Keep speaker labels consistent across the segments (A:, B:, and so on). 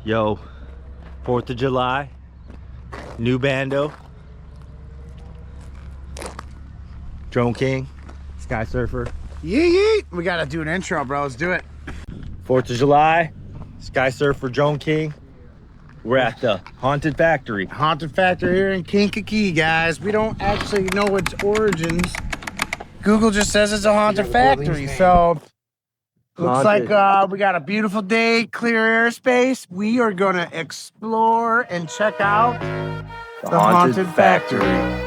A: Yo, 4th of July, new bando, Drone King, Sky Surfer.
B: Yeet yeet. We gotta do an intro, bro. Let's do it.
A: 4th of July, Sky Surfer, Drone King. We're at the Haunted Factory.
B: Haunted Factory here in Kankakee, guys. We don't actually know its origins. Google just says it's a haunted factory, so looks like we got a beautiful day, clear airspace. We are gonna explore and check out the Haunted Factory.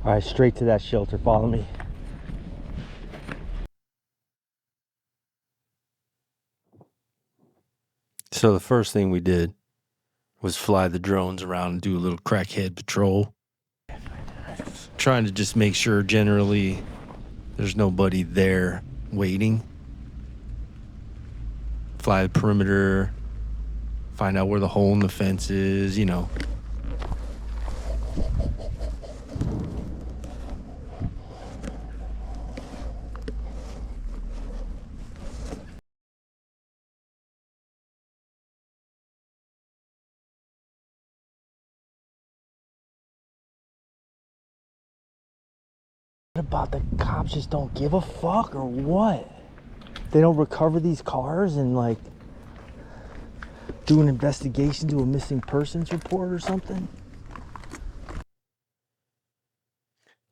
A: All right, straight to that shelter. Follow me. So the first thing we did was fly the drones around and do a little crackhead patrol. Trying to just make sure generally there's nobody there waiting. Fly the perimeter, find out where the hole in the fence is, you know. What about the cops just don't give a fuck or what? They don't recover these cars and like do an investigation, do a missing persons report or something?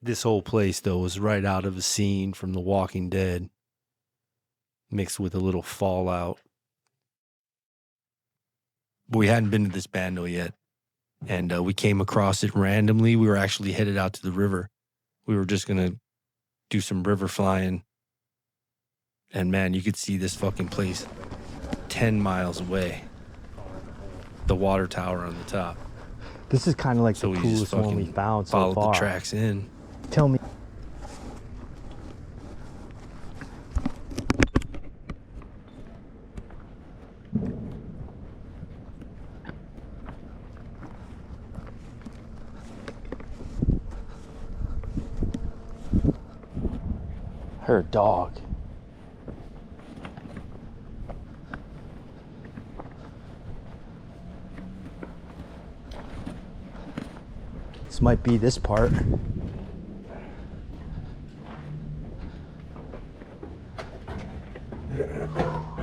A: This whole place though was right out of a scene from The Walking Dead, mixed with a little Fallout. But we hadn't been to this bando yet, and we came across it randomly. We were actually headed out to the river. We were just gonna do some river flying. And man, you could see this fucking place 10 miles away. The water tower on the top. This is kind of like the coolest one we found so far. Followed the tracks in. Tell me. Her dog. This might be this part.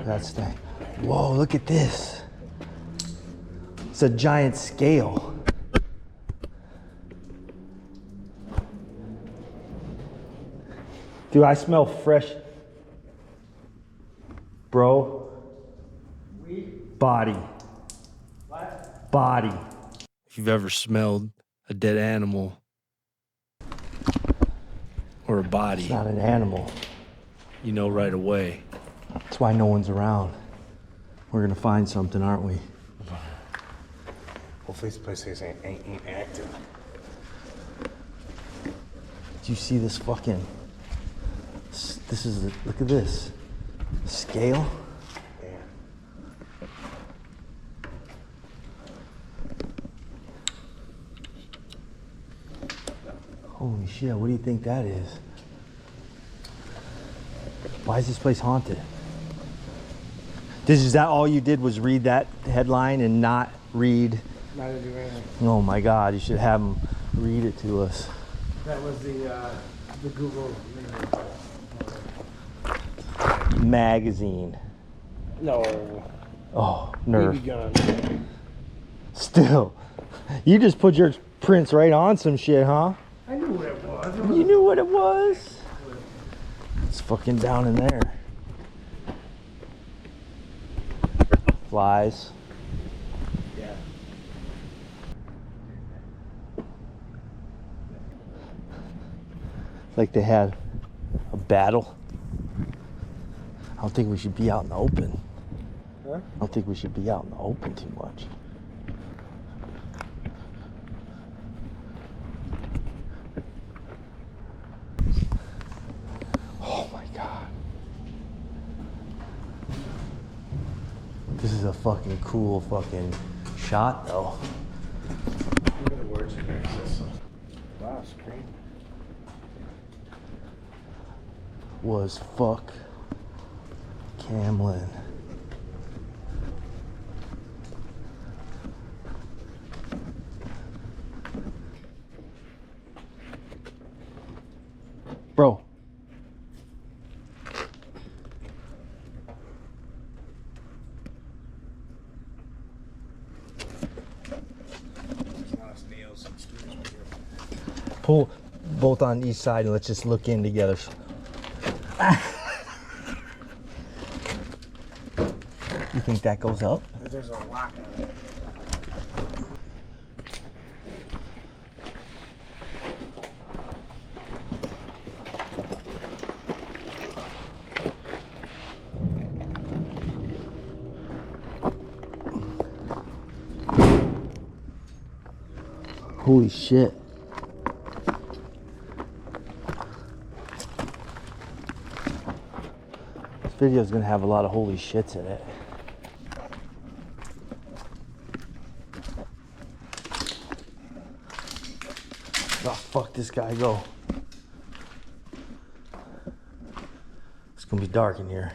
A: That's the. Whoa, look at this. It's a giant scale. Dude, I smell fresh.
C: Bro. Body.
B: What?
C: Body.
A: If you've ever smelled a dead animal or a
C: It's
A: body,
C: not an animal.
A: you know right away.
C: That's why no one's around. We're gonna find something, aren't we?
B: Hopefully this place ain't active.
C: Do you see this fucking... This is... Look at this. Scale?
B: Yeah.
C: Holy shit, what do you think that is? Why is this place haunted? Is that all you did was read that headline and not read?
B: Not to do anything.
C: Oh my God, you should have them read it to us.
B: That was the Google
C: Magazine.
B: No.
C: Oh, nerve.
B: BB gun.
C: Still, you just put your prints right on some shit, huh?
B: I knew what it was.
C: You knew what it was? It's fucking down in there. Flies.
B: Yeah.
C: Like they had a battle. I don't think we should be out in the open.
B: Huh?
C: I don't think we should be out in the open too much. Oh my God. This is a fucking cool fucking shot though.
B: Look at the words in there. Wow, it's great.
C: Was fuck Camlin. Bro. Pull both on each side and let's just look in together. You think that goes up?
B: There's a lock on it.
C: Holy shit. This video is gonna have a lot of holy shits in it. Oh, fuck this guy, go. It's gonna be dark in here.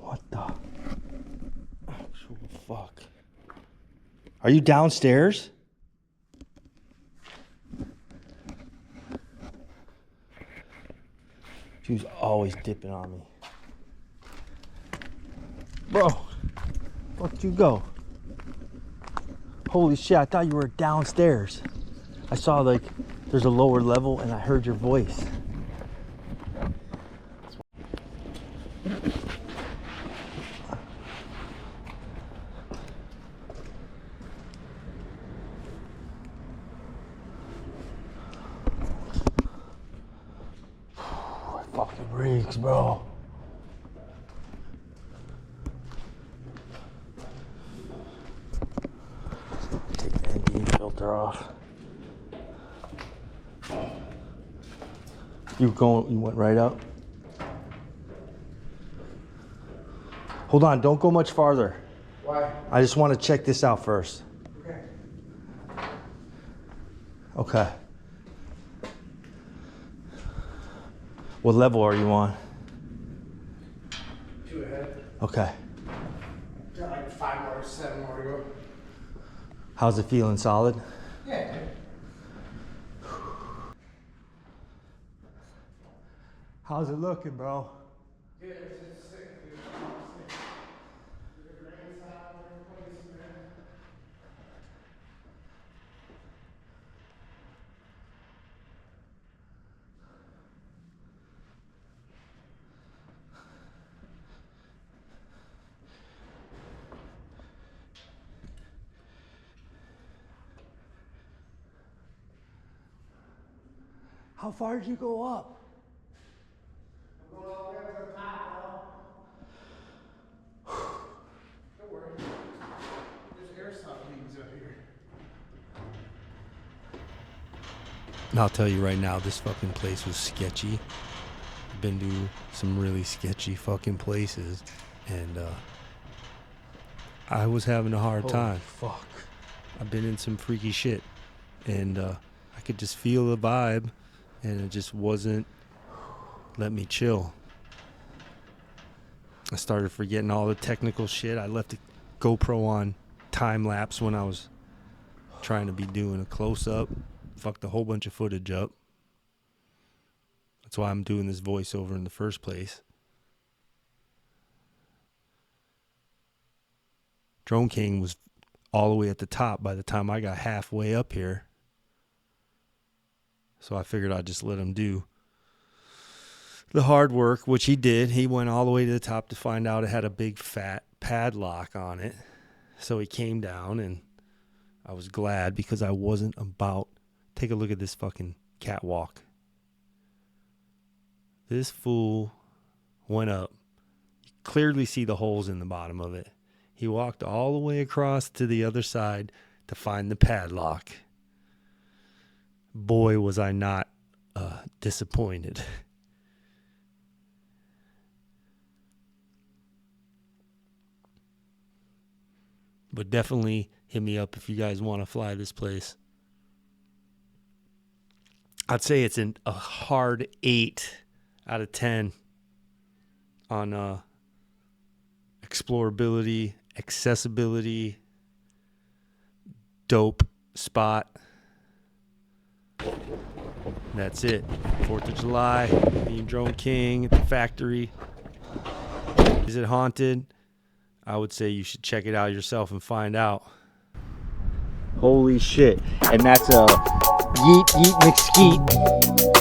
C: What the actual fuck? Are you downstairs? She was always dipping on me. Bro, where'd you go? Holy shit, I thought you were downstairs. I saw like there's a lower level and I heard your voice. Fucking reeks, bro. Take the ND filter off. You went right up? Hold on, don't go much farther.
B: Why?
C: I just want to check this out first.
B: Okay.
C: Okay. What level are you on?
B: 2 ahead.
C: Okay.
B: Got like 5 more, 7 more to go.
C: How's it feeling? Solid?
B: Yeah, dude.
C: How's it looking, bro?
B: Dude, it's just sick, dude. Sick. The rain's out, everybody's in there.
C: How far did you go up?
B: I'm going all the way up to the top, bro. Don't worry. There's airsoft leagues up here.
A: And I'll tell you right now, this fucking place was sketchy. I've been to some really sketchy fucking places, and I was having a hard time.
C: Fuck.
A: I've been in some freaky shit, and I could just feel the vibe, and it just wasn't letting me chill. I started forgetting all the technical shit. I left the GoPro on time lapse when I was trying to be doing a close-up. Fucked a whole bunch of footage up. That's why I'm doing this voiceover in the first place. Drone King was all the way at the top by the time I got halfway up here. So I figured I'd just let him do the hard work, which he did. He went all the way to the top to find out it had a big fat padlock on it. So he came down, and I was glad because I wasn't about... Take a look at this fucking catwalk. This fool went up. You clearly see the holes in the bottom of it. He walked all the way across to the other side to find the padlock. Boy, was I not disappointed. But definitely hit me up if you guys want to fly this place. I'd say it's a hard 8 out of 10 on explorability, accessibility, dope spot. That's it. 4th of July, me and Drone King at the factory. Is it haunted? I would say you should check it out yourself and find out.
C: Holy shit. And that's a yeet yeet McSkeet.